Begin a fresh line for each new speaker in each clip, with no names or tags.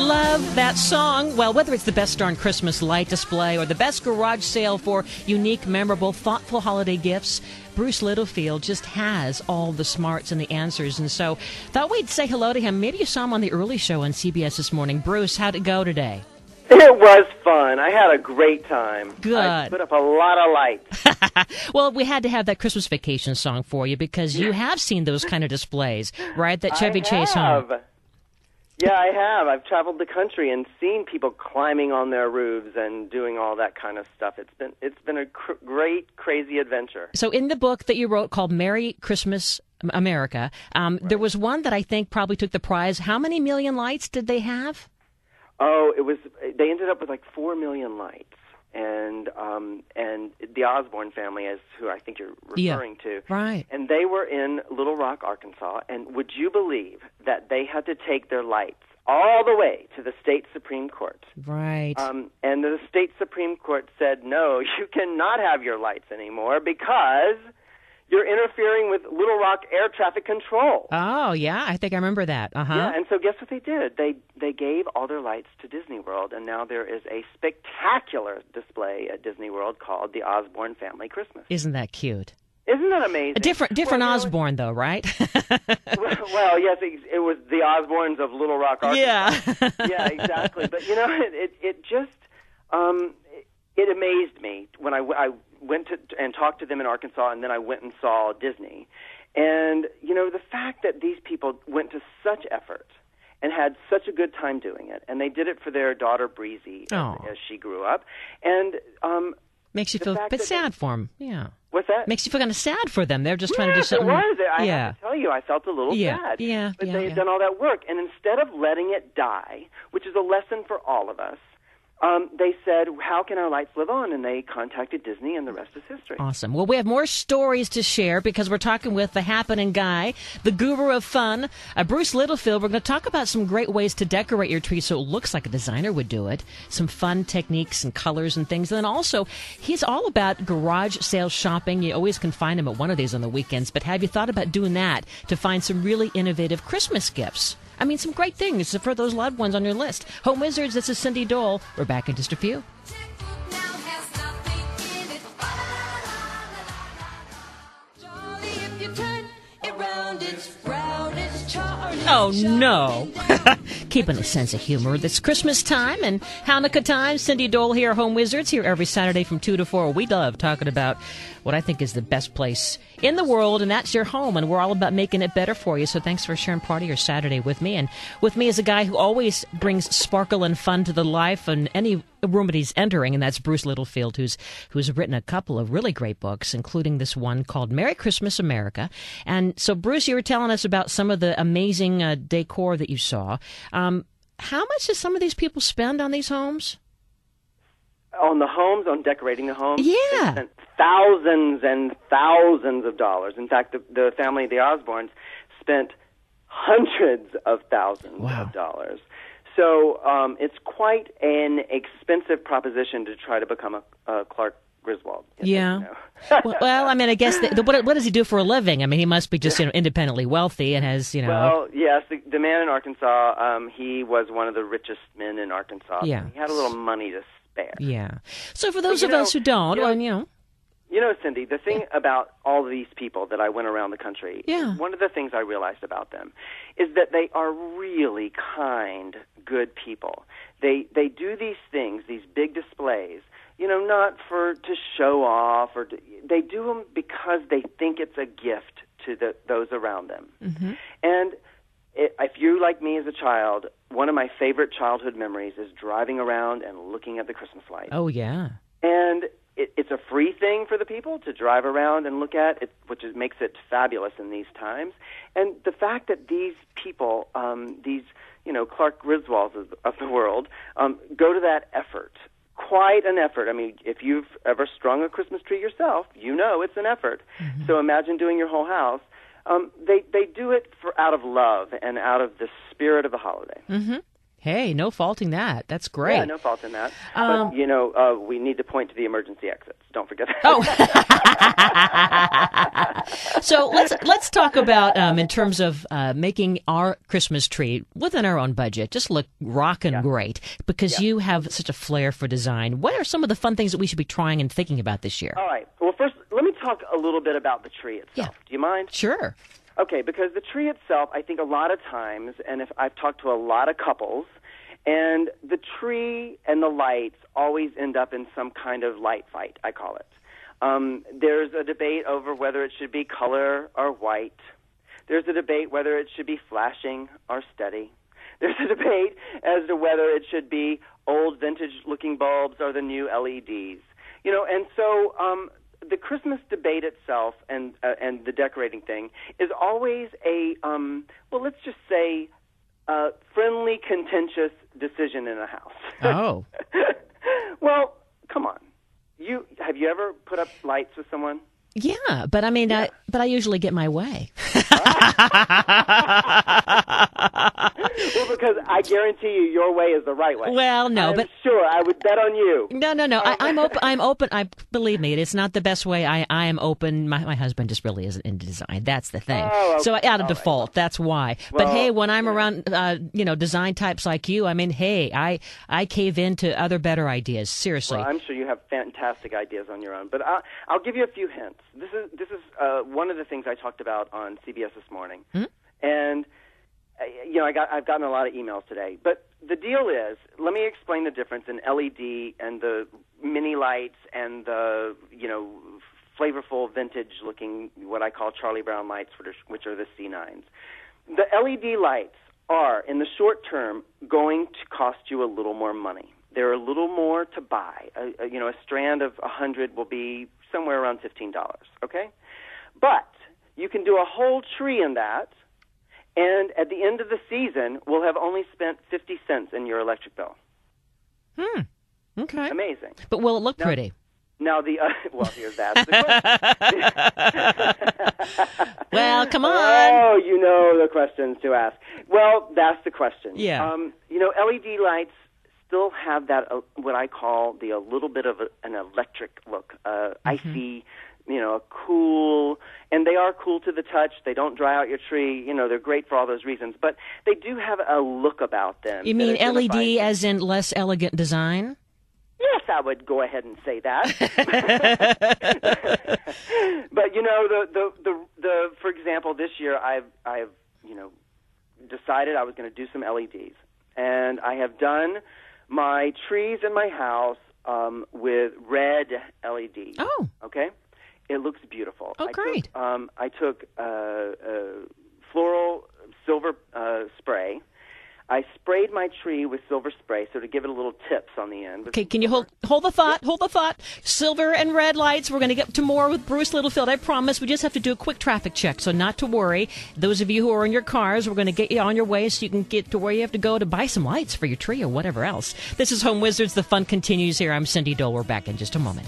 love that song. Well, whether it's the best darn Christmas light display or the best garage sale for unique, memorable, thoughtful holiday gifts, Bruce Littlefield just has all the smarts and the answers. And so thought we'd say hello to him. Maybe you saw him on the early show on CBS this morning. Bruce, how'd it go today?
It was fun. I had a great time.
Good.
I put up a lot of lights.
Well, we had to have that Christmas Vacation song for you because you have seen those kind of displays, right? That Chevy Chase home.
Yeah, I have. I've traveled the country and seen people climbing on their roofs and doing all that kind of stuff. It's been a great, crazy adventure.
So in the book that you wrote called Merry Christmas America, right, there was one that I think probably took the prize. How many million lights did they have?
Oh, they ended up with like 4 million lights. And the Osborne family is who I think you're referring to.
Right.
And they were in Little Rock, Arkansas. And would you believe that they had to take their lights all the way to the state Supreme Court?
Right.
And the state Supreme Court said, no, you cannot have your lights anymore because you're interfering with Little Rock air traffic control.
Oh, yeah, I think I remember that. Uh-huh.
Yeah, and so guess what they did? They gave all their lights to Disney World, and now there is a spectacular display at Disney World called the Osborne Family Christmas.
Isn't that cute?
Isn't that amazing?
A different Osborne, though, right?
well, yes, it was the Osbornes of Little Rock, Arkansas.
Yeah.
Yeah, exactly. But, it just it amazed me when I went to and talked to them in Arkansas, and then I went and saw Disney. And, the fact that these people went to such effort and had such a good time doing it, and they did it for their daughter Breezy as she grew up. And
makes you feel a bit sad for them. Yeah.
What's that?
Makes you feel kind of sad for them. They're just trying to do something.
It was. I have to tell you, I felt a little sad.
Yeah.
But they had done all that work. And instead of letting it die, which is a lesson for all of us, they said, how can our lights live on? And they contacted Disney, and the rest is history.
Awesome. Well, we have more stories to share because we're talking with the happening guy, the guru of fun, Bruce Littlefield. We're going to talk about some great ways to decorate your tree so it looks like a designer would do it, some fun techniques and colors and things. And then also, he's all about garage sale shopping. You always can find him at one of these on the weekends. But have you thought about doing that to find some really innovative Christmas gifts? I mean, some great things for those loved ones on your list. Home Wizards, this is Cindy Dole. We're back in just a few. Oh, no. Keeping a sense of humor. This Christmas time and Hanukkah time. Cindy Dole here, Home Wizards, here every Saturday from 2 to 4. We love talking about what I think is the best place in the world, and that's your home, and we're all about making it better for you. So thanks for sharing part of your Saturday with me. And with me is a guy who always brings sparkle and fun to the life and any room that he's entering, and that's Bruce Littlefield, who's written a couple of really great books, including this one called Merry Christmas America. And so, Bruce, you were telling us about some of the amazing decor that you saw. How much do some of these people spend on these homes?
On the homes, on decorating the homes?
Yeah.
They spent thousands and thousands of dollars. In fact, the family, the Osbornes, spent hundreds of thousands of dollars. So it's quite an expensive proposition to try to become a Clark Griswold.
Yeah. Well, I mean, I guess what does he do for a living? I mean, he must be just independently wealthy and has,
Well, yes, the man in Arkansas, he was one of the richest men in Arkansas.
Yeah.
He had a little money to spare.
Yeah. So for those of us who don't,
Cindy, the thing about all of these people that I went around the country, one of the things I realized about them is that they are really kind, good people. They do these things, these big displays, not to show off, they do them because they think it's a gift to those around them. Mm-hmm. And if you, like me as a child, one of my favorite childhood memories is driving around and looking at the Christmas lights.
Oh, yeah.
And it's a free thing for the people to drive around and look at, which makes it fabulous in these times. And the fact that these people, these Clark Griswolds of the world, go to that effort, quite an effort. I mean, if you've ever strung a Christmas tree yourself, it's an effort. Mm-hmm. So imagine doing your whole house. They do it out of love and out of the spirit of the holiday.
Mm-hmm. Hey, no faulting that. That's great.
Yeah, no fault in that. But, we need to point to the emergency exits. Don't forget that.
Oh. So let's talk about, in terms of making our Christmas tree within our own budget, just look rockin' great, because you have such a flair for design. What are some of the fun things that we should be trying and thinking about this year?
All right. Well, first, let me talk a little bit about the tree itself.
Yeah.
Do you mind?
Sure.
Okay, because the tree itself, I think a lot of times, and if I've talked to a lot of couples, and the tree and the lights always end up in some kind of light fight, I call it. There's a debate over whether it should be color or white. There's a debate whether it should be flashing or steady. There's a debate as to whether it should be old vintage-looking bulbs or the new LEDs. And so the Christmas debate itself and the decorating thing is always a, let's just say, friendly, contentious decision in a house.
Oh.
Well, come on. Have you ever put up lights with someone?
Yeah, but I mean, I usually get my way.
Well, because I guarantee you, your way is the right way.
Well, no, but
sure, I would bet on you.
No. I'm open. I'm open. Believe me, it's not the best way. I am open. My husband just really isn't into design. That's the thing.
Oh, okay.
So out of default, that's why.
Well,
but hey, when I'm around, design types like you, I mean, hey, I cave into other better ideas. Seriously.
Well, I'm sure you have fantastic ideas on your own, but I'll give you a few hints. This is one of the things I talked about on CBS this morning, and I've gotten a lot of emails today. But the deal is, let me explain the difference in LED and the mini lights and the flavorful vintage-looking, what I call Charlie Brown lights, which are the C9s. The LED lights are, in the short term, going to cost you a little more money. They're a little more to buy. A strand of 100 will be somewhere around $15, okay? But you can do a whole tree in that, and at the end of the season, we'll have only spent 50 cents in your electric bill.
Okay.
Amazing.
But will it look pretty?
Now, here's that.
Well, come on.
Oh, you know the questions to ask. Well, that's the question.
Yeah.
LED lights still have that, what I call a little bit of an electric look, icy, cool, and they are cool to the touch. They don't dry out your tree. They're great for all those reasons, but they do have a look about them.
You mean LED as in less elegant design?
Yes, I would go ahead and say that. But the for example, this year I've decided I was going to do some LEDs, and I have done my trees in my house with red LEDs.
Oh,
okay, it looks beautiful.
Oh, great.
I took floral silver spray. I sprayed my tree with silver spray, so to give it a little tips on the end.
Okay, can you hold the thought? Hold the thought. Silver and red lights. We're going to get to more with Bruce Littlefield. I promise. We just have to do a quick traffic check, so not to worry. Those of you who are in your cars, we're going to get you on your way so you can get to where you have to go to buy some lights for your tree or whatever else. This is Home Wizards. The fun continues here. I'm Cindy Dole. We're back in just a moment.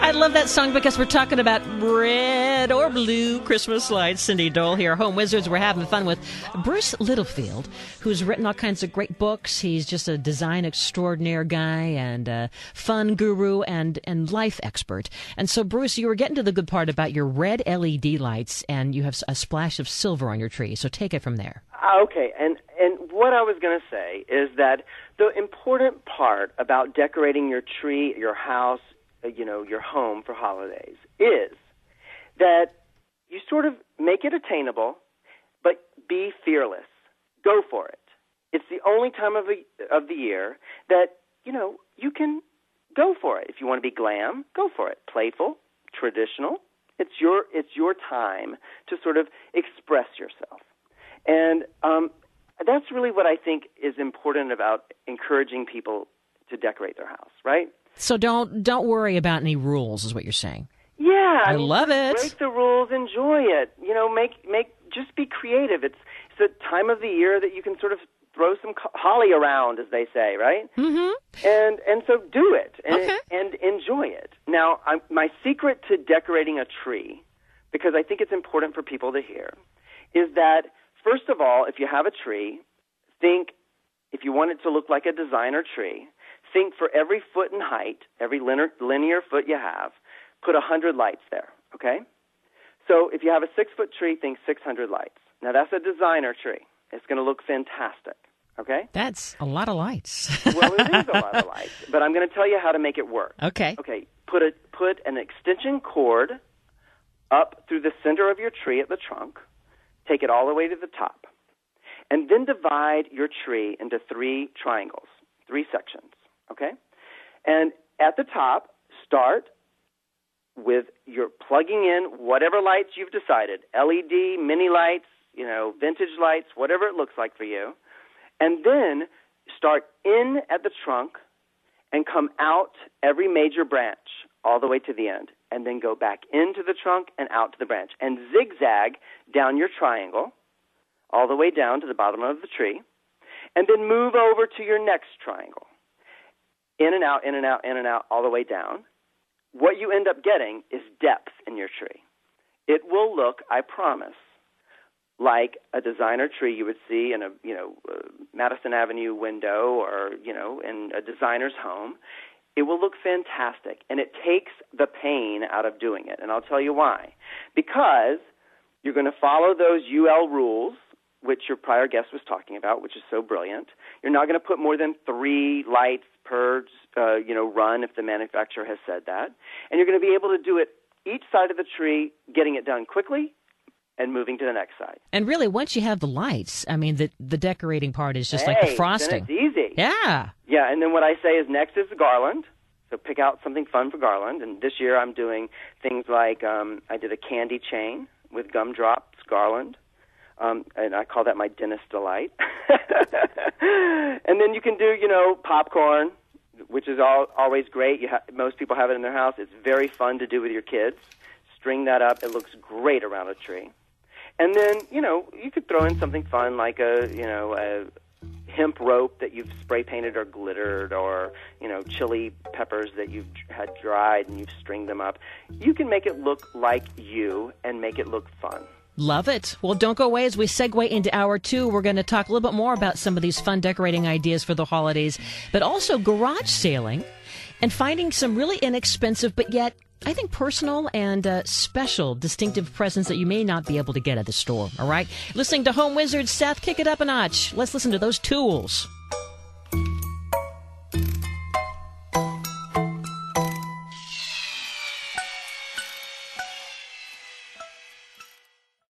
I love that song because we're talking about red or blue Christmas lights. Cindy Dole here, Home Wizards. We're having fun with Bruce Littlefield, who's written all kinds of great books. He's just a design extraordinaire guy and a fun guru and life expert. And so, Bruce, you were getting to the good part about your red LED lights, and you have a splash of silver on your tree. So take it from there.
Okay, and what I was going to say is that the important part about decorating your tree, your house, your home for holidays is that you sort of make it attainable, but be fearless. Go for it. It's the only time of the year that, you can go for it. If you want to be glam, go for it. Playful, traditional. It's your time to sort of express yourself. And that's really what I think is important about encouraging people to decorate their house, right?
So don't worry about any rules, is what you're saying.
Yeah,
I love it.
Break the rules, enjoy it. Just be creative. It's a time of the year that you can sort of throw some holly around, as they say, right?
Mm-hmm.
And so do it
Okay.
and enjoy it. Now, my secret to decorating a tree, because I think it's important for people to hear, is that, first of all, if you have a tree, think, if you want it to look like a designer tree, think for every foot in height, every linear foot you have, put 100 lights there, okay? So if you have a 6-foot tree, think 600 lights. Now, that's a designer tree. It's going to look fantastic, okay?
That's a lot of lights.
Well, it is a lot of lights, but I'm going to tell you how to make it work.
Okay.
Okay, put an extension cord up through the center of your tree at the trunk, take it all the way to the top, and then divide your tree into 3 triangles, 3 sections, okay? And at the top, start with your plugging in whatever lights you've decided, LED, mini lights, vintage lights, whatever it looks like for you, and then start in at the trunk and come out every major branch all the way to the end, and then go back into the trunk and out to the branch, and zigzag down your triangle all the way down to the bottom of the tree, and then move over to your next triangle, in and out, in and out, in and out, all the way down. What you end up getting is depth in your tree. It will look, I promise, like a designer tree you would see in a Madison Avenue window or in a designer's home. It will look fantastic, and it takes the pain out of doing it. And I'll tell you why. Because you're going to follow those UL rules, which your prior guest was talking about, which is so brilliant. You're not going to put more than 3 lights per run if the manufacturer has said that. And you're going to be able to do it each side of the tree, getting it done quickly and moving to the next side.
And really, once you have the lights, I mean, the decorating part is just like the frosting.
Then it's easy.
Yeah.
Yeah, and then what I say is next is the garland. So pick out something fun for garland. And this year I'm doing things like I did a candy chain with gumdrops garland. And I call that my dentist delight. And then you can do, popcorn, which is always great. Most people have it in their house. It's very fun to do with your kids. String that up. It looks great around a tree. And then, you could throw in something fun like a hemp rope that you've spray painted or glittered, or, chili peppers that you've had dried and you've stringed them up. You can make it look like you and make it look fun.
Love it. Well, don't go away. As we segue into hour 2, we're going to talk a little bit more about some of these fun decorating ideas for the holidays, but also garage sailing and finding some really inexpensive, but yet I think personal and special, distinctive presents that you may not be able to get at the store. All right? Listening to Home Wizards, Seth, kick it up a notch. Let's listen to those tools.